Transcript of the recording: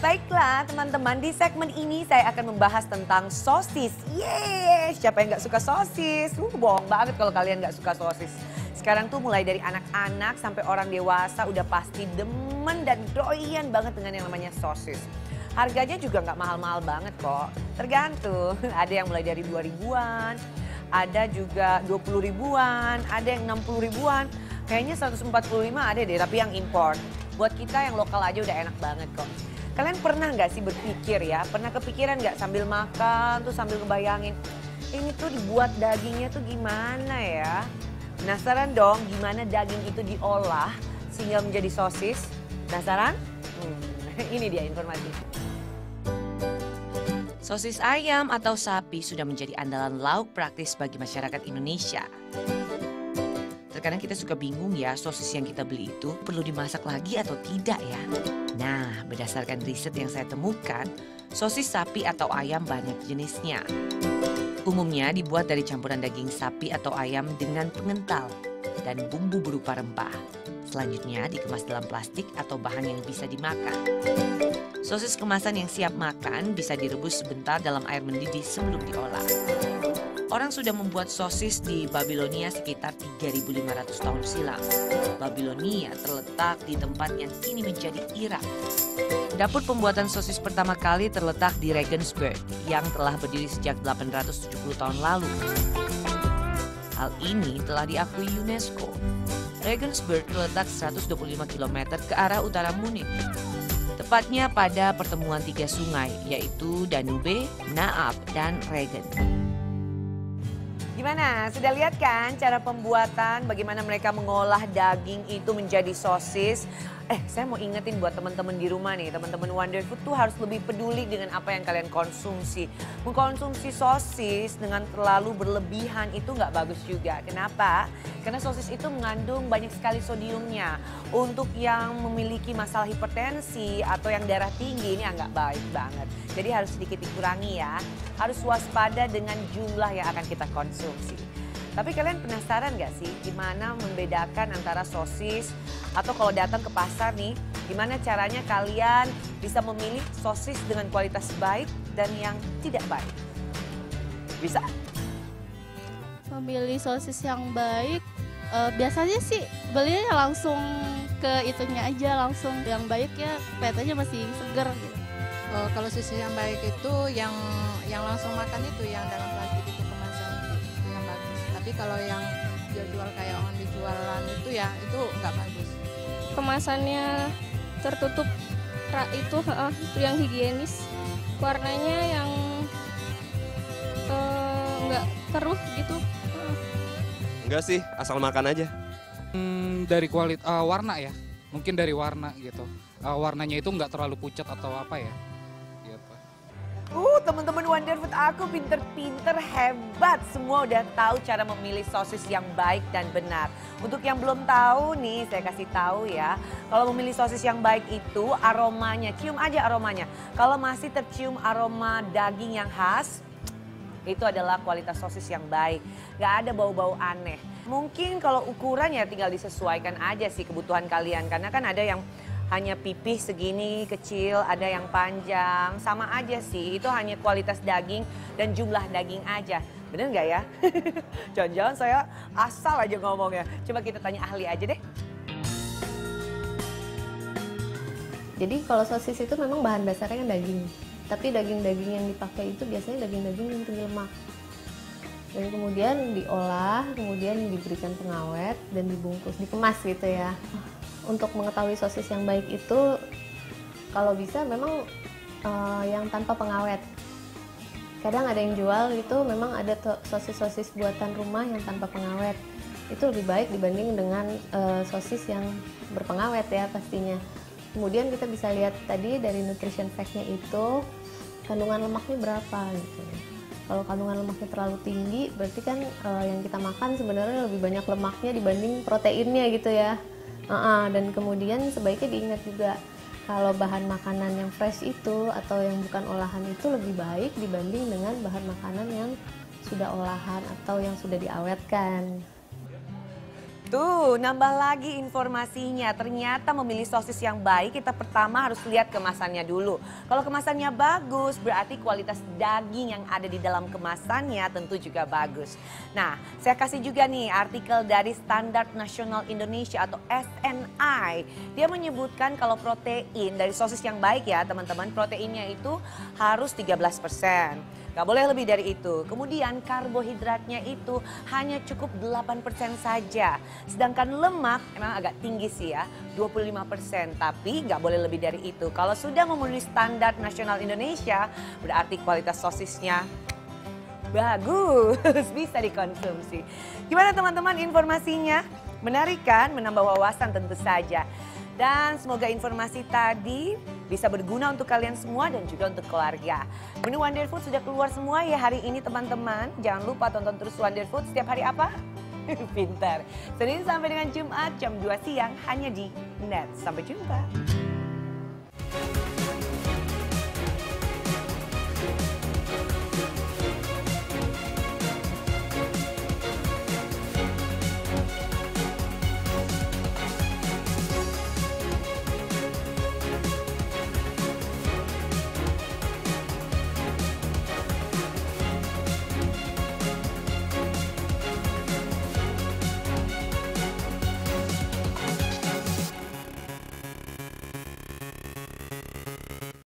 Baiklah teman-teman, di segmen ini saya akan membahas tentang sosis. Yeay, siapa yang gak suka sosis? Bohong banget kalau kalian gak suka sosis. Sekarang tuh mulai dari anak-anak sampai orang dewasa udah pasti demen dan doyan banget dengan yang namanya sosis. Harganya juga gak mahal-mahal banget kok, tergantung. Ada yang mulai dari 2 ribuan, ada juga 20 ribuan, ada yang 60 ribuan. Kayaknya 145 ada deh, tapi yang import. Buat kita yang lokal aja udah enak banget kok. Kalian pernah nggak sih berpikir ya, pernah kepikiran nggak sambil makan tuh sambil ngebayangin, ini tuh dibuat dagingnya tuh gimana ya? Penasaran dong gimana daging itu diolah sehingga menjadi sosis? Penasaran? Ini dia informasi. Sosis ayam atau sapi sudah menjadi andalan lauk praktis bagi masyarakat Indonesia. Terkadang kita suka bingung ya, sosis yang kita beli itu perlu dimasak lagi atau tidak ya? Nah, berdasarkan riset yang saya temukan, sosis sapi atau ayam banyak jenisnya. Umumnya dibuat dari campuran daging sapi atau ayam dengan pengental dan bumbu berupa rempah. Selanjutnya dikemas dalam plastik atau bahan yang bisa dimakan. Sosis kemasan yang siap makan bisa direbus sebentar dalam air mendidih sebelum diolah. Orang sudah membuat sosis di Babilonia sekitar 3.500 tahun silam. Babilonia terletak di tempat yang kini menjadi Irak. Dapur pembuatan sosis pertama kali terletak di Regensburg yang telah berdiri sejak 870 tahun lalu. Hal ini telah diakui UNESCO. Regensburg terletak 125 km ke arah utara Munich. Tepatnya pada pertemuan 3 sungai, yaitu Danube, Naab, dan Regen. Gimana? Sudah lihat kan cara pembuatan, bagaimana mereka mengolah daging itu menjadi sosis? Saya mau ingetin buat teman-teman di rumah nih, teman-teman Wonder Food tuh harus lebih peduli dengan apa yang kalian konsumsi. Mengkonsumsi sosis dengan terlalu berlebihan itu nggak bagus juga. Kenapa? Karena sosis itu mengandung banyak sekali sodiumnya. Untuk yang memiliki masalah hipertensi atau yang darah tinggi ini nggak baik banget. Jadi harus sedikit dikurangi ya. Harus waspada dengan jumlah yang akan kita konsumsi. Tapi kalian penasaran gak sih gimana membedakan antara sosis atau kalau datang ke pasar nih, gimana caranya kalian bisa memilih sosis dengan kualitas baik dan yang tidak baik? Bisa? Memilih sosis yang baik, biasanya sih belinya langsung ke itunya aja, langsung yang baik ya kelihatannya masih seger gitu. Kalau sosis yang baik itu yang langsung makan itu yang dalam plastik itu kemasan itu yang bagus. Tapi kalau yang jual kayak orang dijualan itu ya itu nggak bagus. Kemasannya tertutup itu yang higienis, warnanya yang nggak keruh gitu. Enggak sih, asal makan aja. Dari kualitas warna ya, mungkin dari warna gitu. Warnanya itu nggak terlalu pucat atau apa ya. Teman-teman Wonder Food, aku pinter-pinter hebat. Semua udah tahu cara memilih sosis yang baik dan benar. Untuk yang belum tahu nih, saya kasih tahu ya. Kalau memilih sosis yang baik itu aromanya, cium aja aromanya. Kalau masih tercium aroma daging yang khas, itu adalah kualitas sosis yang baik. Gak ada bau-bau aneh. Mungkin kalau ukuran ya tinggal disesuaikan aja sih kebutuhan kalian. Karena kan ada yang hanya pipih segini kecil, ada yang panjang, sama aja sih. Itu hanya kualitas daging dan jumlah daging aja. Bener nggak ya? Jangan-jangan saya asal aja ngomongnya. Coba kita tanya ahli aja deh. Jadi kalau sosis itu memang bahan dasarnya kan daging. Tapi daging-daging yang dipakai itu biasanya daging-daging yang tinggi lemak. Dan kemudian diolah, kemudian diberikan pengawet dan dibungkus, dikemas gitu ya. Untuk mengetahui sosis yang baik itu kalau bisa memang yang tanpa pengawet. Kadang ada yang jual itu memang ada sosis-sosis buatan rumah yang tanpa pengawet. Itu lebih baik dibanding dengan sosis yang berpengawet ya pastinya. Kemudian kita bisa lihat tadi dari nutrition fact-nya itu kandungan lemaknya berapa gitu. Kalau kandungan lemaknya terlalu tinggi berarti kan yang kita makan sebenarnya lebih banyak lemaknya dibanding proteinnya gitu ya. Dan kemudian sebaiknya diingat juga kalau bahan makanan yang fresh itu atau yang bukan olahan itu lebih baik dibanding dengan bahan makanan yang sudah olahan atau yang sudah diawetkan. Tuh, nambah lagi informasinya. Ternyata memilih sosis yang baik, kita pertama harus lihat kemasannya dulu. Kalau kemasannya bagus, berarti kualitas daging yang ada di dalam kemasannya tentu juga bagus. Nah, saya kasih juga nih artikel dari Standar Nasional Indonesia atau SNI. Dia menyebutkan kalau protein dari sosis yang baik ya teman-teman, proteinnya itu harus 13%. Gak boleh lebih dari itu. Kemudian karbohidratnya itu hanya cukup 8% saja. Sedangkan lemak memang agak tinggi sih ya, 25%. Tapi gak boleh lebih dari itu. Kalau sudah memenuhi standar nasional Indonesia, berarti kualitas sosisnya bagus, bisa dikonsumsi. Gimana teman-teman informasinya? Menarik kan? Menambah wawasan tentu saja. Dan semoga informasi tadi bisa berguna untuk kalian semua dan juga untuk keluarga. Menu Wonder Food sudah keluar semua ya hari ini teman-teman. Jangan lupa tonton terus Wonder Food setiap hari apa? Pintar. Senin sampai dengan Jumat jam 2 siang hanya di NET. Sampai jumpa.